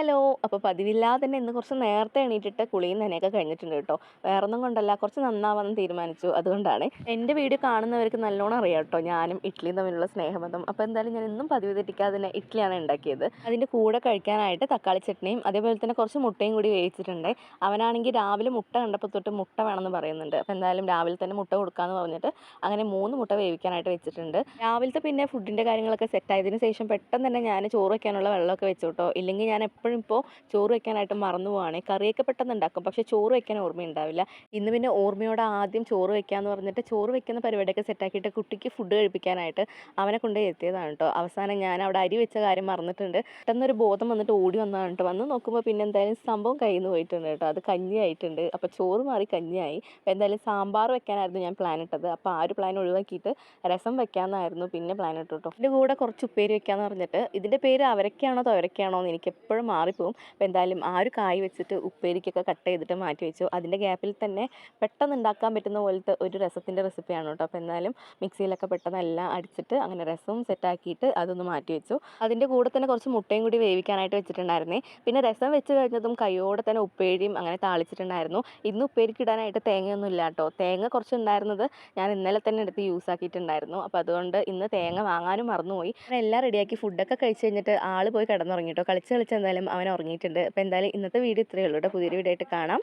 Hello. അപ്പോൾ പതിവില്ലാതെ തന്നെ ഇന്ന് കുറച്ച് നേരത്തെ എണീറ്റിട്ട് കുളിയും നനയൊക്കെ കഴിഞ്ഞിട്ടുണ്ട് കേട്ടോ. വേറൊന്നും കൊണ്ടല്ല, കുറച്ച് നന്നാവാമെന്ന് തീരുമാനിച്ചു. അതുകൊണ്ടാണ്. എൻ്റെ വീഡിയോ കാണുന്നവർക്ക് നല്ലോണം അറിയാം കേട്ടോ ഞാനും ഇഡ്ഡലിയും തമ്മിലുള്ള സ്നേഹബന്ധം. അപ്പോൾ എന്തായാലും ഞാൻ ഇന്നും പതിവ് തെറ്റിക്കാതെ തന്നെ ഇഡ്ഡലിയാണ് ഉണ്ടാക്കിയത്. അതിൻ്റെ കൂടെ കഴിക്കാനായിട്ട് തക്കാളി ചട്നിയും അതേപോലെ തന്നെ കുറച്ച് മുട്ടയും കൂടി വേവിച്ചിട്ടുണ്ട്. അവനാണെങ്കിൽ രാവിലെ മുട്ട കണ്ടപ്പോൾ തൊട്ട് മുട്ട വേണമെന്ന് പറയുന്നുണ്ട്. അപ്പോൾ എന്തായാലും രാവിലെ തന്നെ മുട്ട കൊടുക്കാമെന്ന് പറഞ്ഞിട്ട് അങ്ങനെ 3 മുട്ട വേവിക്കാനായിട്ട് വെച്ചിട്ടുണ്ട്. രാവിലത്തെ പിന്നെ ഫുഡിൻ്റെ കാര്യങ്ങളൊക്കെ സെറ്റ് ആയതിനു ശേഷം പെട്ടെന്ന് തന്നെ ഞാൻ ചോറ് വയ്ക്കാനുള്ള വെള്ളമൊക്കെ വെച്ചു കേട്ടോ. ഇല്ലെങ്കിൽ ഞാൻ എപ്പോഴും ഇപ്പോൾ ചോറ് വെക്കാനായിട്ട് മറന്നു പോവാണ്. കറിയൊക്കെ പെട്ടെന്ന് ഉണ്ടാക്കും, പക്ഷേ ചോറ് വെക്കാൻ ഓർമ്മയുണ്ടാവില്ല. ഇന്ന് പിന്നെ ഓർമ്മയോടെ ആദ്യം ചോറ് വെക്കാമെന്ന് പറഞ്ഞിട്ട് ചോറ് വെക്കുന്ന പരിപാടിയൊക്കെ സെറ്റാക്കിയിട്ട് കുട്ടിക്ക് ഫുഡ് കഴിപ്പിക്കാനായിട്ട് അവനെ കൊണ്ട് എത്തിയതാണ് കേട്ടോ. അവസാനം ഞാൻ അവിടെ അരി വെച്ച കാര്യം മറന്നിട്ടുണ്ട്. പെട്ടെന്നൊരു ബോധം വന്നിട്ട് ഓടി വന്നതാണ് കേട്ടോ. വന്ന് നോക്കുമ്പോൾ പിന്നെ എന്തായാലും സംഭവം കയ്യിൽ നിന്ന് പോയിട്ടുണ്ട് കേട്ടോ. അത് കഞ്ഞിയായിട്ടുണ്ട്. അപ്പോൾ ചോറ് മാറി കഞ്ഞിയായി. അപ്പോൾ എന്തായാലും സാമ്പാർ വെക്കാനായിരുന്നു ഞാൻ പ്ലാൻ ഇട്ടത്. അപ്പോൾ ആ ഒരു പ്ലാൻ ഒഴിവാക്കിയിട്ട് രസം വെക്കാമെന്നായിരുന്നു പിന്നെ പ്ലാൻ ഇട്ടു കേട്ടോ. ഇതിൻ്റെ കൂടെ കുറച്ച് ഉപ്പേരി വെക്കാമെന്ന് പറഞ്ഞിട്ട് ഇതിൻ്റെ പേര് അവരൊക്കെയാണോ തുവരയ്ക്കാണോ എന്ന് എനിക്ക് എപ്പോഴും മാറിപ്പോവും. അപ്പോൾ എന്തായാലും ആ ഒരു കായ് വെച്ചിട്ട് ഉപ്പേരിക്കൊക്കെ കട്ട് ചെയ്തിട്ട് മാറ്റി വെച്ചു. അതിൻ്റെ ഗ്യാപ്പിൽ തന്നെ പെട്ടെന്ന് ഉണ്ടാക്കാൻ പറ്റുന്ന പോലത്തെ ഒരു രസത്തിൻ്റെ റെസിപ്പിയാണ് കേട്ടോ. അപ്പോൾ എന്തായാലും മിക്സിയിലൊക്കെ പെട്ടെന്ന് എല്ലാം അടിച്ചിട്ട് അങ്ങനെ രസവും സെറ്റാക്കിയിട്ട് അതൊന്ന് മാറ്റി വെച്ചു. അതിൻ്റെ കൂടെ തന്നെ കുറച്ച് മുട്ടയും കൂടി വേവിക്കാനായിട്ട് വെച്ചിട്ടുണ്ടായിരുന്നേ. പിന്നെ രസം വെച്ച് കഴിഞ്ഞതും കൈയോടെ തന്നെ ഉപ്പേരിയും അങ്ങനെ താളിച്ചിട്ടുണ്ടായിരുന്നു. ഇന്ന് ഉപ്പേരിക്ക് ഇടാനായിട്ട് തേങ്ങയൊന്നും ഇല്ല കേട്ടോ. തേങ്ങ കുറച്ച് ഉണ്ടായിരുന്നത് ഞാൻ ഇന്നലെ തന്നെ എടുത്ത് യൂസ് ആക്കിയിട്ടുണ്ടായിരുന്നു. അപ്പോൾ അതുകൊണ്ട് ഇന്ന് തേങ്ങ വാങ്ങാനും മറന്നുപോയി. അങ്ങനെ എല്ലാം റെഡിയാക്കി ഫുഡൊക്കെ കഴിച്ച് കഴിഞ്ഞിട്ട് ആൾ പോയി കിടന്നുറങ്ങി കേട്ടോ. കളിച്ച് കളിച്ച് എന്തായാലും അവൻ ഉറങ്ങിയിട്ടുണ്ട്. അപ്പോൾ എന്തായാലും ഇന്നത്തെ വീഡിയോ ഇത്രയേ ഉള്ളൂ കേട്ടോ. പുതിയൊരു വീഡിയോ ആയിട്ട് കാണാം.